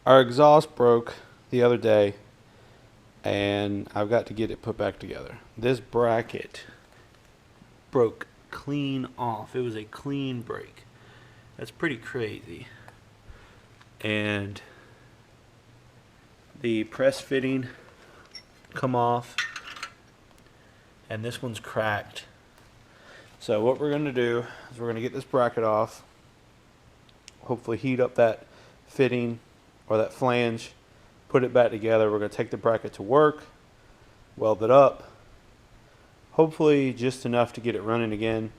Our exhaust broke the other day, and I've got to get it put back together. This bracket broke clean off. It was a clean break. That's pretty crazy. And the press fitting come off, and this one's cracked. So what we're going to do is we're going to get this bracket off, hopefully heat up that fitting or that flange, put it back together. We're going to take the bracket to work, weld it up, hopefully just enough to get it running again.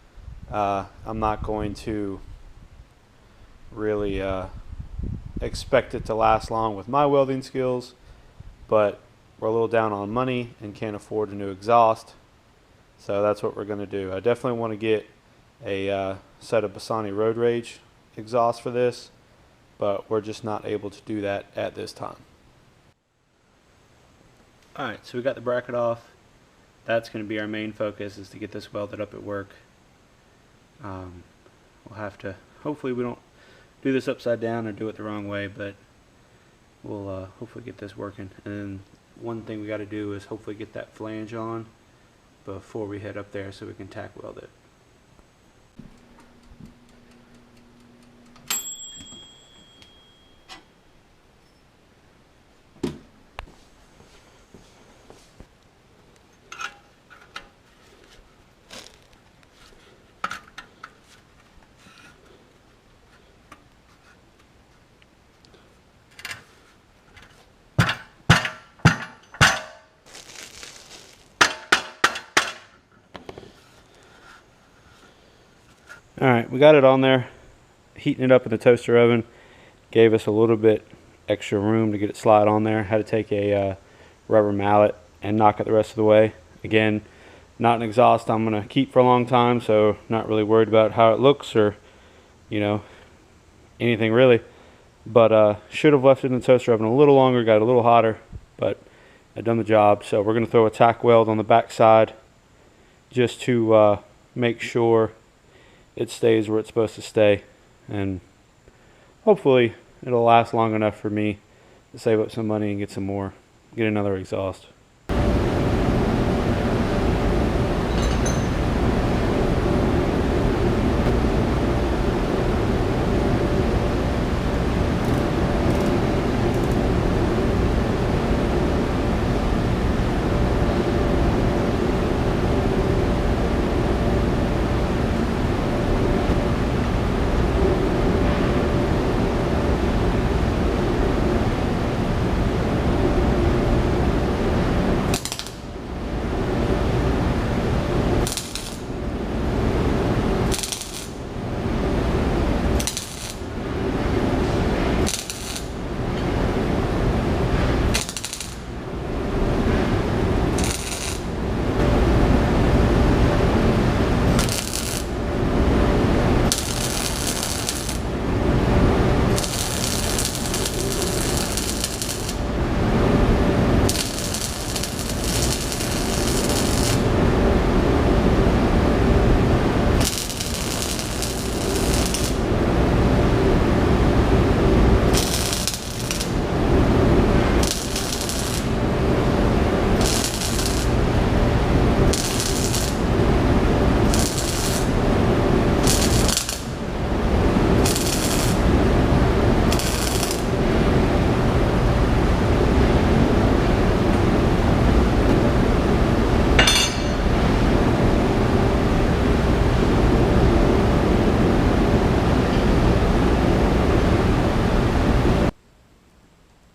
I'm not going to really expect it to last long with my welding skills, but we're a little down on money and can't afford a new exhaust, so that's what we're going to do. I definitely want to get a set of Bassani Road Rage exhaust for this, but we're just not able to do that at this time. Alright, so we got the bracket off. That's going to be our main focus, is to get this welded up at work. We'll have to, hopefully we don't do this upside down or do it the wrong way, but we'll hopefully get this working. And then one thing we got to do is hopefully get that flange on before we head up there so we can tack weld it. Alright, we got it on there. Heating it up in the toaster oven gave us a little bit extra room to get it slide on there. Had to take a rubber mallet and knock it the rest of the way. Again, not an exhaust I'm going to keep for a long time, so not really worried about how it looks or, you know, anything really. But should have left it in the toaster oven a little longer, got a little hotter, but I've done the job. So we're going to throw a tack weld on the back side just to make sure it stays where it's supposed to stay, and hopefully it'll last long enough for me to save up some money and get another exhaust.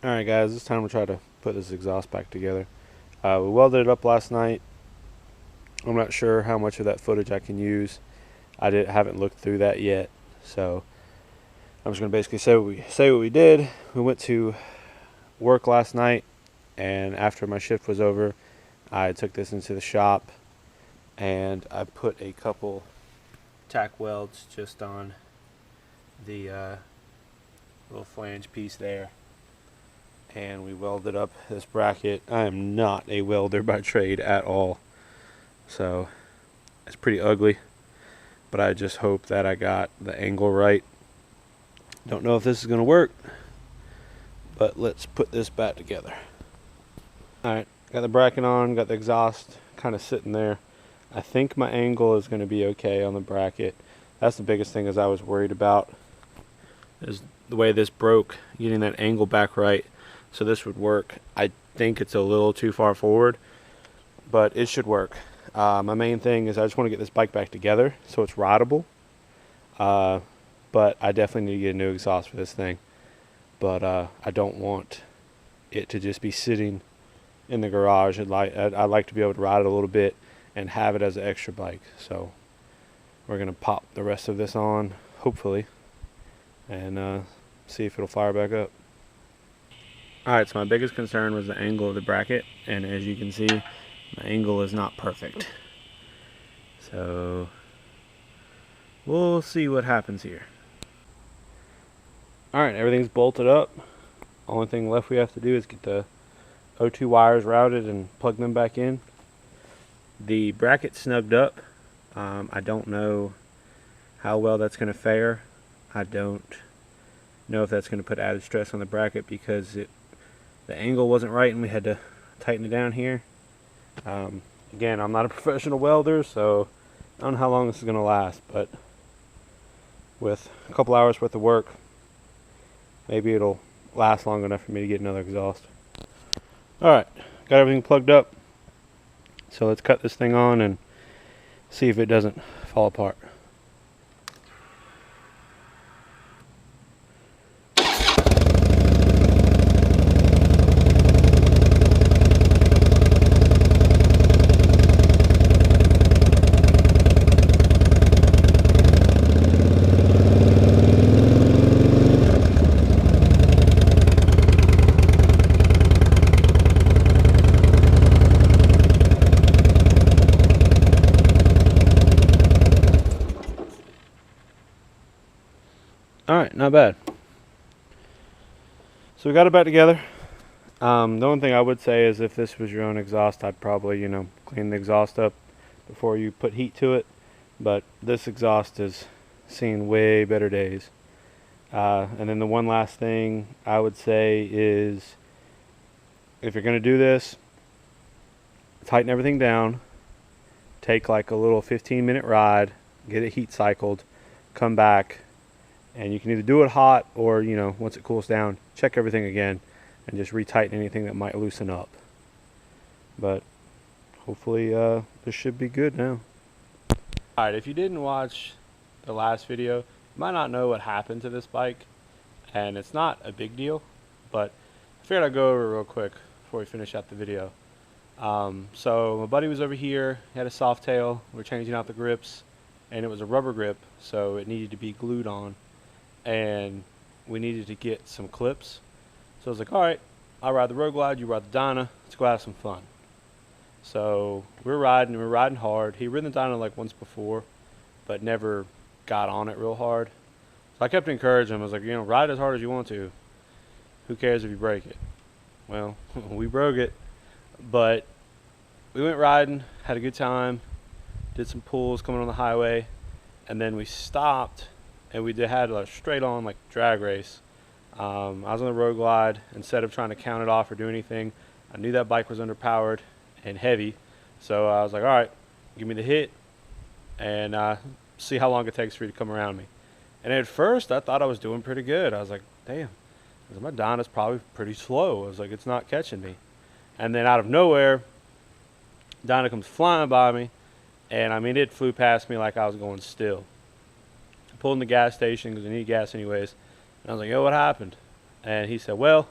Alright guys, this time we'll try to put this exhaust back together. We welded it up last night. I'm not sure how much of that footage I can use. Haven't looked through that yet, so I'm just going to basically say what we did. We went to work last night, and after my shift was over, I took this into the shop and I put a couple tack welds just on the little flange piece there, and we welded up this bracket. I am not a welder by trade at all, so it's pretty ugly, but I just hope that I got the angle right. Don't know if this is going to work, But let's put this back together. Alright, got the bracket on, got the exhaust kind of sitting there. I think my angle is going to be okay on the bracket. That's the biggest thing as I was worried about, is the way this broke, getting that angle back right so this would work. I think it's a little too far forward, but it should work. My main thing is I just want to get this bike back together so it's rideable. But I definitely need to get a new exhaust for this thing. But I don't want it to just be sitting in the garage. I'd like to be able to ride it a little bit and have it as an extra bike. So we're going to pop the rest of this on, hopefully, and see if it'll fire back up. Alright, so my biggest concern was the angle of the bracket, and as you can see, my angle is not perfect. So we'll see what happens here. Alright, everything's bolted up. Only thing left we have to do is get the O2 wires routed and plug them back in. The bracket snugged up. I don't know how well that's going to fare. I don't know if that's going to put added stress on the bracket because the angle wasn't right and we had to tighten it down here. Again, I'm not a professional welder, so I don't know how long this is going to last, but with a couple hours worth of work, maybe it'll last long enough for me to get another exhaust. Alright, got everything plugged up. So let's cut this thing on and see if it doesn't fall apart. Alright, not bad. So we got it back together. The only thing I would say is if this was your own exhaust, I'd probably, clean the exhaust up before you put heat to it. But this exhaust has seen way better days. And then the one last thing I would say is if you're going to do this, tighten everything down. Take like a little 15-minute ride, get it heat cycled, come back. And you can either do it hot or, once it cools down, check everything again and just retighten anything that might loosen up. But hopefully this should be good now. Alright, if you didn't watch the last video, you might not know what happened to this bike. And it's not a big deal, but I figured I'd go over it real quick before we finish out the video. So my buddy was over here, he had a soft tail, we were changing out the grips, and it was a rubber grip, so it needed to be glued on. And we needed to get some clips. So I was like, alright, I'll ride the Road Glide, you ride the Dyna, let's go have some fun. So we're riding hard. He'd ridden the Dyna like once before, but never got on it real hard. So I kept encouraging him. I was like, ride as hard as you want to. Who cares if you break it? Well, we broke it, but we went riding, had a good time, did some pulls coming on the highway, and then we stopped and we had a straight on like drag race. I was on the Road Glide. Instead of trying to count it off or do anything, I knew that bike was underpowered and heavy, so I was like, all right, give me the hit and see how long it takes for you to come around me. And at first I thought I was doing pretty good. I was like, damn, my Dyna's probably pretty slow. I was like, it's not catching me. And then out of nowhere, Dyna comes flying by me, and it flew past me like I was going still. Pulled in the gas station because I need gas anyways. And I was like, yo, what happened? And he said, well,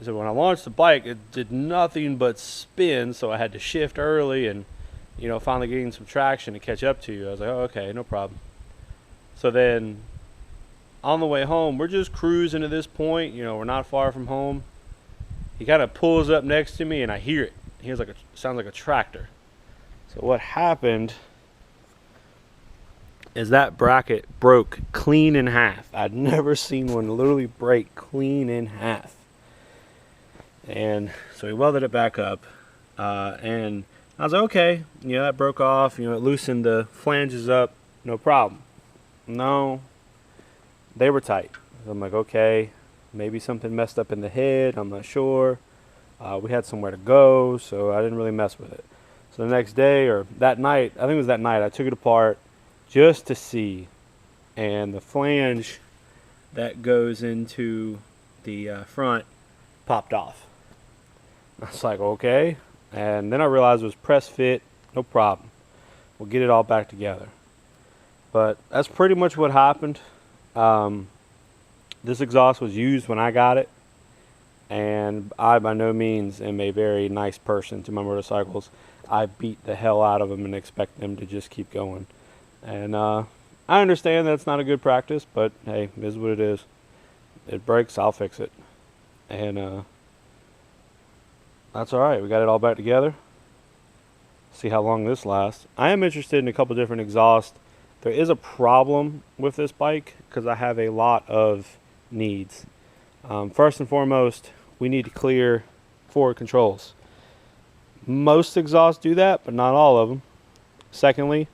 when I launched the bike, it did nothing but spin, so I had to shift early and, finally getting some traction to catch up to you. I was like, oh, okay, no problem. So then on the way home, we're just cruising to this point. We're not far from home. He kind of pulls up next to me, and I hear it. Sounds like a tractor. So what happened is that bracket broke clean in half. I'd never seen one literally break clean in half. And so we welded it back up, and I was like, okay, that broke off, it loosened the flanges up, no problem. No, they were tight. So I'm like, okay, Maybe something messed up in the head, I'm not sure. We had somewhere to go, so I didn't really mess with it. So the next day, or that night, I think it was that night, I took it apart just to see. And the flange that goes into the front popped off. I was like, okay. And then I realized it was press fit, no problem. We'll get it all back together. But that's pretty much what happened. This exhaust was used when I got it, and I by no means am a very nice person to my motorcycles. I beat the hell out of them and expect them to just keep going. And I understand that's not a good practice, but hey, it is what it is. It breaks, I'll fix it. And that's alright, we got it all back together. See how long this lasts. I am interested in a couple different exhausts. There is a problem with this bike because I have a lot of needs. First and foremost, we need to clear forward controls. Most exhausts do that, but not all of them. Secondly,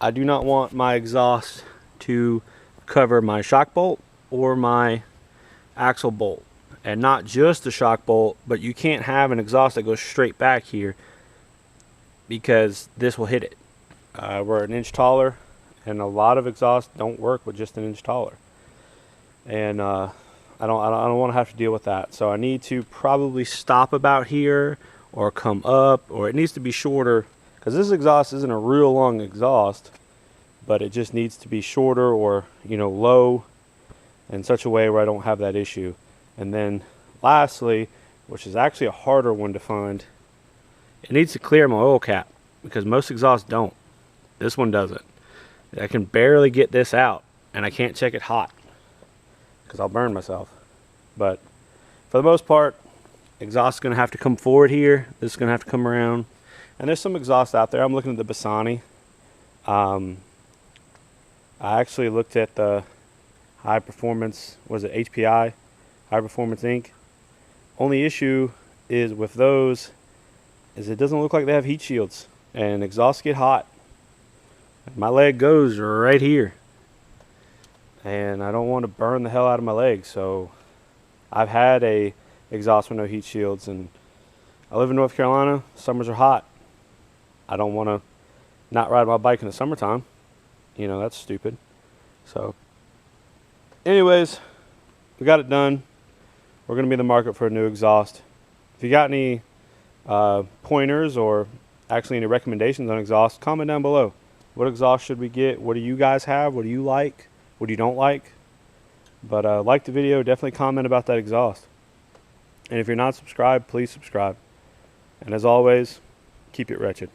I do not want my exhaust to cover my shock bolt or my axle bolt. And not just the shock bolt, but you can't have an exhaust that goes straight back here because this will hit it. We're an inch taller, and a lot of exhausts don't work with just an inch taller. And I don't want to have to deal with that. So I need to probably stop about here or come up, or it needs to be shorter because this exhaust isn't a real long exhaust, but it just needs to be shorter or, you know, low in such a way where I don't have that issue. And then lastly, which is actually a harder one to find, it needs to clear my oil cap because most exhausts don't. This one doesn't. I can barely get this out, and I can't check it hot because I'll burn myself. But for the most part, exhaust is going to have to come forward here. This is going to have to come around. And there's some exhaust out there. I'm looking at the Bassani. I actually looked at the high performance, was it HPI? High Performance Inc. Only issue is with those is it doesn't look like they have heat shields, and exhausts get hot. My leg goes right here, and I don't want to burn the hell out of my leg. So I've had a exhaust with no heat shields, and I live in North Carolina. Summers are hot. I don't want to not ride my bike in the summertime. You know, that's stupid. So anyways, we got it done. We're going to be in the market for a new exhaust. If you got any pointers or actually any recommendations on exhaust, comment down below. What exhaust should we get? What do you guys have? What do you like? What do you don't like? But like the video, definitely comment about that exhaust. And if you're not subscribed, please subscribe. And as always, keep it wretched.